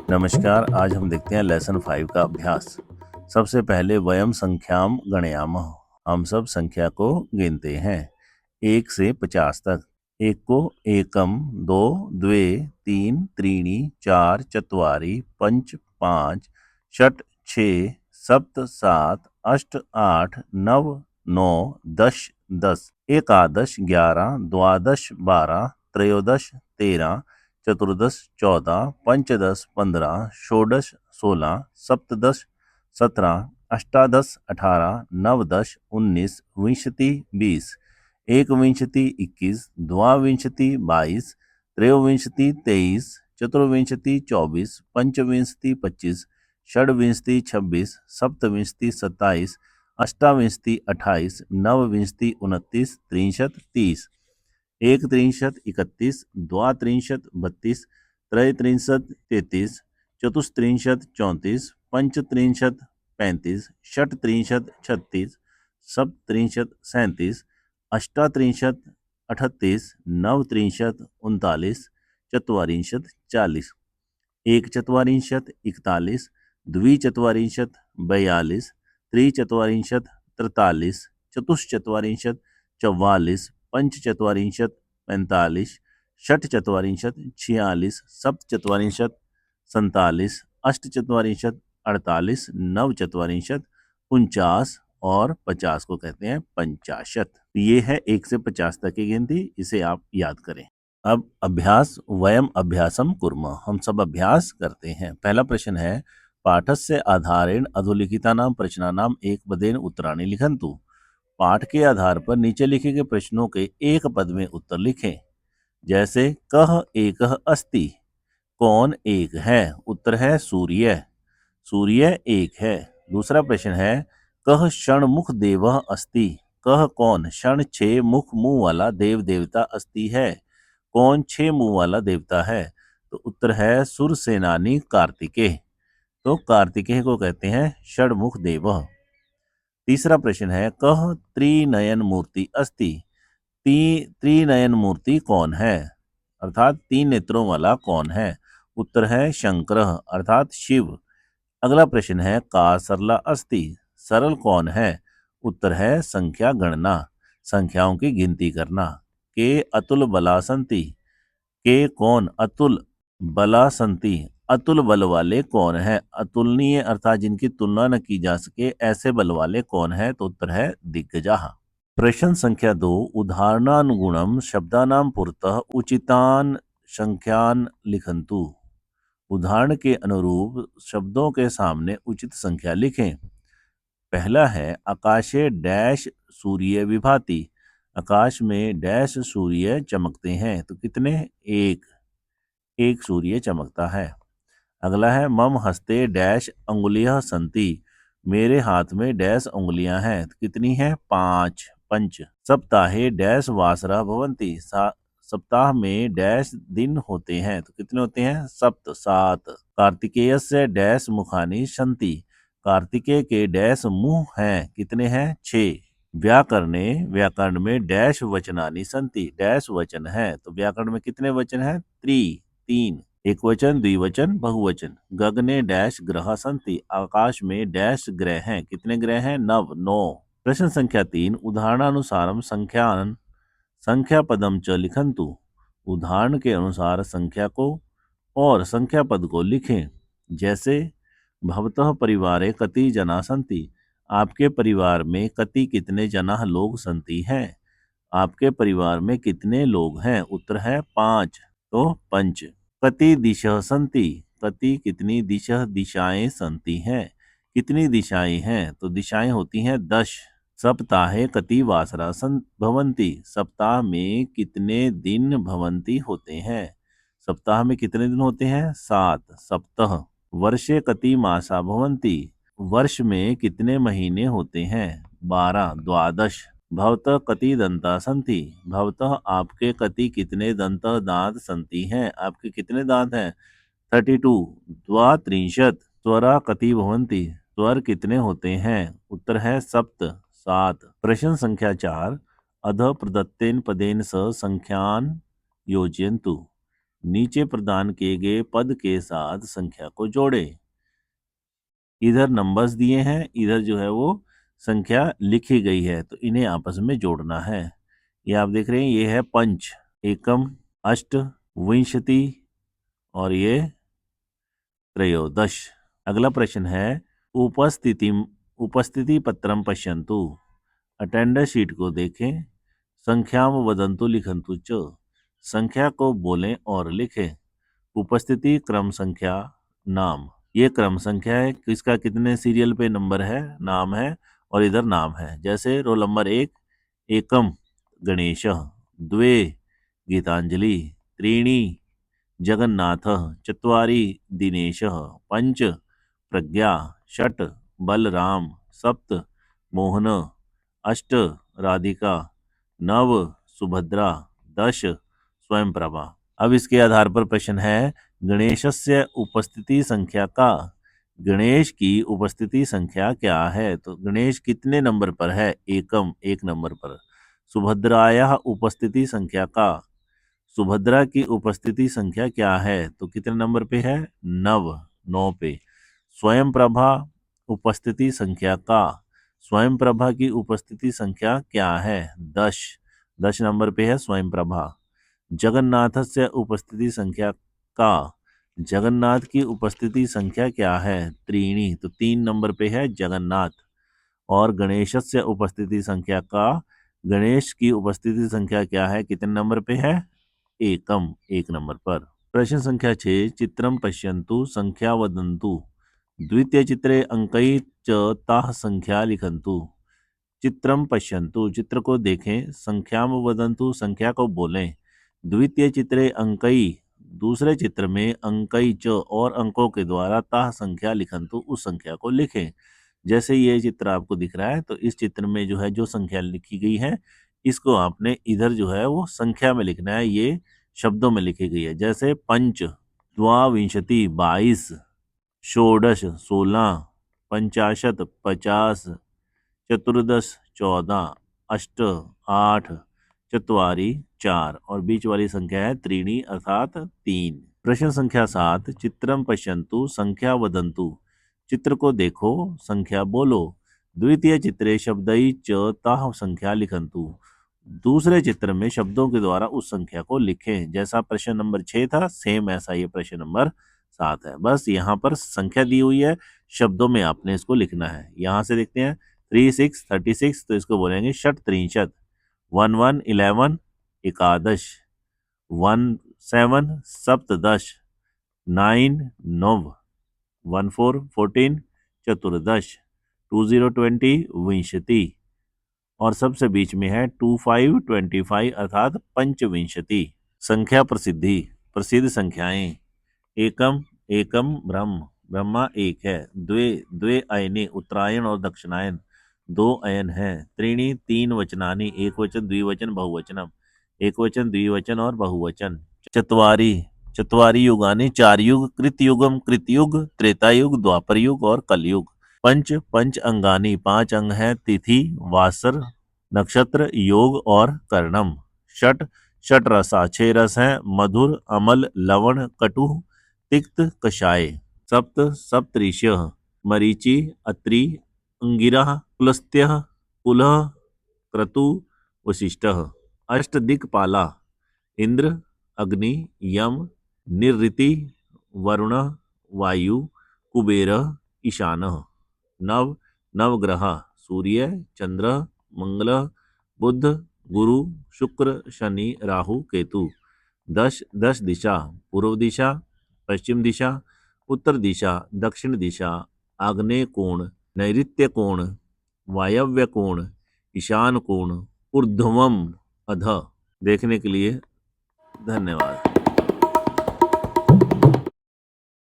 नमस्कार। आज हम देखते हैं लेसन 5 का अभ्यास। सबसे पहले वयम संख्याम गणयामः। हम सब संख्या को गिनते हैं 1 से 50 तक। एक को एकम, दो, द्वे, तीन, त्रीणि, चार, चत्वारि, पंच, पांच, षट, छः, सप्त, सात, अष्ट, आठ, नव, नौ, दश, 10, एकादश, 11, द्वादश, 12, त्रयोदश, 13, चतुर्दश, 14, पंचदश, 15, षोडश, 16, सप्तदश, 17, अष्टादश, 18, नवदश, 19, विंशति, 20, एकविंशति, 21, द्वाविंशति, 22, त्रयोविंशति, 23, चतुर्विंशति, 24, पंचविंशति, 25, षड्विंशति, 26, सप्तविंशति, 27, अष्टाविंशति, 28, नवविंशति, 29, त्रिंशत्, 30, एकत्रिंशत्, 31, द्वात्रिंशत्, 32, त्रयत्रिंशत्, 33, चतुस्त्रिंशत्, 34, पंचत्रिंशत्, 35, षट्त्रिंशत्, 36, सप्तत्रिंशत्, 37, अष्टात्रिंशत्, 38, नवत्रिंशत्, 39, चत्वारिंशत्, 40, एकचत्वारिंशत्, 41, द्विचत्वारिंशत्, 42, त्रिचत्वारिंशत्, 43, चतुश्चत्वारिंशत्, 44, पंचचत्वारिंशत्, 45, षट्चत्वारिंशत्, 46, सप्तचत्वारिंशत्, 47, अष्टचत्वारिंशत्, 48, नवचत्वारिंशत्, 49 और 50 को कहते हैं पंचाशत। ये है 1 से 50 तक की गिनती, इसे आप याद करें। अब अभ्यास वयम अभ्यासम कुर्मः। हम सब अभ्यास करते हैं। पहला प्रश्न है पाठस्य आधारेण अधोलिखितानां प्रश्नानां एकपदेन उत्तराणि लिखन्तु। पाठ के आधार पर नीचे लिखे गए प्रश्नों के एक पद में उत्तर लिखें। जैसे कः एकः अस्ति, कौन एक है? उत्तर है सूर्य। सूर्य एक है। दूसरा प्रश्न है कः षण्मुख देवः अस्ति, कह कौन षण 6 मुख मुंह वाला देव देवता अस्ति है, कौन 6 मुंह वाला देवता है? तो उत्तर है सुरसेनानी कार्तिकेय। तो कार्तिकेय को कहते हैं षण्मुख देवः। तीसरा प्रश्न है कह त्रिनयन मूर्ति अस्ति, त्रिनयन मूर्ति कौन है, अर्थात 3 नेत्रों वाला कौन है? उत्तर है शंकर अर्थात शिव। अगला प्रश्न है का सरला अस्ति, सरल कौन है? उत्तर है संख्या गणना, संख्याओं की गिनती करना। के अतुल बला संति, के कौन अतुल बला संति, अतुल बल वाले कौन है? अतुलनीय अर्थात जिनकी तुलना न की जा सके ऐसे बल वाले कौन है? तो उत्तर है दिग्गजाः। प्रश्न संख्या 2 उदाहरणानुगुणम शब्दानां पुरतः उचितान संख्यान लिखन्तु। उदाहरण के अनुरूप शब्दों के सामने उचित संख्या लिखें। पहला है आकाशे डैश सूर्य विभाति, आकाश में डैश सूर्य चमकते हैं। तो कितने? एक सूर्य चमकता है। अगला है मम हस्ते डैश अंगुलियां संति, मेरे हाथ में डैश उंगलियां हैं। तो कितनी है? 5 पंच। सप्ताहे डैश वासरा भवन्ति, सप्ताह में डैश दिन होते हैं। तो कितने होते हैं? सप्त 7। कार्तिकेयस्य डैश मुखानि सन्ति, कार्तिकेय के डैश मुंह हैं। कितने हैं? 6। व्याकरण में डैश वचनानि सन्ति, डैश वचन है। तो व्याकरण में कितने वचन हैं? 3। एक वचन, द्विवचन, बहुवचन। गगने डैश ग्रह संति, आकाश में डैश ग्रह हैं। कितने ग्रह हैं? 9। प्रश्न संख्या 3 उदाहरणानुसारम संख्या पदम च लिखन्तु। उदाहरण के अनुसार संख्या को और संख्या पद को लिखें। जैसे भवतः परिवारे कति जना सन्ति, आपके परिवार में कति कितने जना लोग सन्ति हैं, आपके परिवार में कितने लोग हैं? उत्तर है 5। तो पंच। कति दिशः सन्ति, कति कितनी दिशः दिशाएं सन्ति हैं, कितनी दिशाएं हैं? तो दिशाएं होती हैं 10। सप्ताहे कति वासरा भवन्ति, सप्ताह में कितने दिन भवन्ति होते हैं, सप्ताह में कितने दिन होते हैं? 7। सप्ताह। वर्षे कति मासा भवन्ति, वर्ष में कितने महीने होते हैं? 12। द्वादश। भवतः कति दंता सन्ति, भवतः आपके कति कितने दांत सन्ति हैं, आपके कितने दांत हैं? 32। द्वात्रिंशत्। स्वरा कति भवन्ति, स्वर कितने होते हैं? उत्तर है सप्त 7। प्रश्न संख्या 4 अध प्रदत्तेन पदेन स संख्यान योजयन्तु। नीचे प्रदान किए गए पद के साथ संख्या को जोड़े। इधर नंबर्स दिए हैं, इधर जो है वो संख्या लिखी गई है, तो इन्हें आपस में जोड़ना है। ये आप देख रहे हैं, ये है पंच, एकम, अष्ट, विंशति और ये त्रयोदश। अगला प्रश्न है उपस्थिति पत्रम पश्यन्तु। अटेंडेंस शीट को देखें। संख्याम वदन्तु लिखन्तु च। संख्या को बोलें और लिखें। उपस्थिति क्रम संख्या नाम, ये क्रम संख्या है, किसका कितने सीरियल पे नंबर है, नाम है, और इधर नाम है। जैसे रोल नंबर 1 एकम गणेश, द्वे गीतांजलि, त्रीणि जगन्नाथ, चत्वारि दिनेश, पंच प्रज्ञा, षट बलराम, सप्त मोहन, अष्ट राधिका, नव सुभद्रा, 10 स्वयंप्रभा। अब इसके आधार पर प्रश्न है गणेशस्य उपस्थिति संख्या का। गणेश की उपस्थिति संख्या क्या है? तो गणेश कितने नंबर पर है? एकम, 1 नंबर पर। सुभद्राया उपस्थिति संख्या का। सुभद्रा की उपस्थिति संख्या क्या है? तो कितने नंबर पे है? 9 पे। स्वयं प्रभा उपस्थिति संख्या का। स्वयं प्रभा की उपस्थिति संख्या क्या है? 10 नंबर पे है स्वयं प्रभा। जगन्नाथ से उपस्थिति संख्या का। जगन्नाथ की उपस्थिति संख्या क्या है? त्रीणी, तो 3 नंबर पे है जगन्नाथ। और गणेश से उपस्थिति संख्या का। गणेश की उपस्थिति संख्या क्या है? कितने नंबर पे है? एकम, 1 नंबर पर। प्रश्न संख्या 6 चित्रम पश्यन्तु संख्या वदन्तु। द्वितीय चित्रे अंकै च ताः संख्या लिखन्तु। चित्रम पश्यन्तु, चित्र को देखें, संख्याम वदन्तु, संख्या को बोलें। द्वितीय चित्रे अंकई, दूसरे चित्र में अंकई च और अंकों के द्वारा ताह संख्या लिखन्तु, उस संख्या को लिखें। जैसे ये चित्र आपको दिख रहा है, तो इस चित्र में जो है जो संख्या लिखी गई है, इसको आपने इधर जो है वो संख्या में लिखना है, ये शब्दों में लिखी गई है। जैसे पंच द्वाविंशति 22, षोडश 16, पंचाशत 50, चतुर्दश 14, अष्ट 8, चत्वारि 4 और बीच वाली संख्या है त्रीणी अर्थात 3। प्रश्न संख्या 7 चित्रम पश्यन्तु संख्या वदन्तु। चित्र को देखो, संख्या बोलो। द्वितीय चित्रे शब्दई च ताः संख्या लिखन्तु। दूसरे चित्र में शब्दों के द्वारा उस संख्या को लिखें। जैसा प्रश्न नंबर 6 था, सेम ऐसा ये प्रश्न नंबर 7 है। बस यहाँ पर संख्या दी हुई है, शब्दों में आपने इसको लिखना है। यहाँ से देखते हैं 3 6 36, तो इसको बोलेंगे षट त्रिंशत। 1 1 11 एकादश, 1 7 सप्तदश, 9 नव, 1 4 14 चतुर्दश, 2 0 20 विंशति, और सबसे बीच में है 2 5 25 अर्थात पंचविंशति। संख्या प्रसिद्धि, प्रसिद्ध संख्याएं। एकम एकम ब्रह्म, ब्रह्मा एक है। द्वे द्वे अयने, उत्तरायण और दक्षिणायन 2 अयन है। त्रीणी 3 वचनानि, एक वचन द्विवचन बहुवचनम, एक वचन द्विवचन और बहुवचन। चत्वारि चत्वारि युगानि, 4 युग। कृतयुगम कृतयुग, त्रेता युग, द्वापर युग और कलयुग। पंच पंच अंगानी, 5 अंग हैं। तिथि वासर, नक्षत्र, योग और कर्णम। षट षट रसा, 6 रस हैं। मधुर, अमल, लवण, कटु, तिक्त, कषाय। सप्त सप्तऋषयः, मरीचि, अत्रि, अंगिरा, पुलस्त्य, पुलह, क्रतु, वशिष्ठः। अष्ट दिक्पाला, इंद्र, अग्नि, यम, निरृति, वरुण, वायु, कुबेर, ईशानः। नव नवग्रह, सूर्य, चंद्र, मंगल, बुध, गुरु, शुक्र, शनि, राहु, केतु। 10 10 दिशा, पूर्व दिशा, पश्चिम दिशा, उत्तर दिशा, दक्षिण दिशा, आग्नेय कोण, नैऋत्य कोण, वायव्य कोण, ईशान कोण, ऊर्ध्वम अध। देखने के लिए धन्यवाद।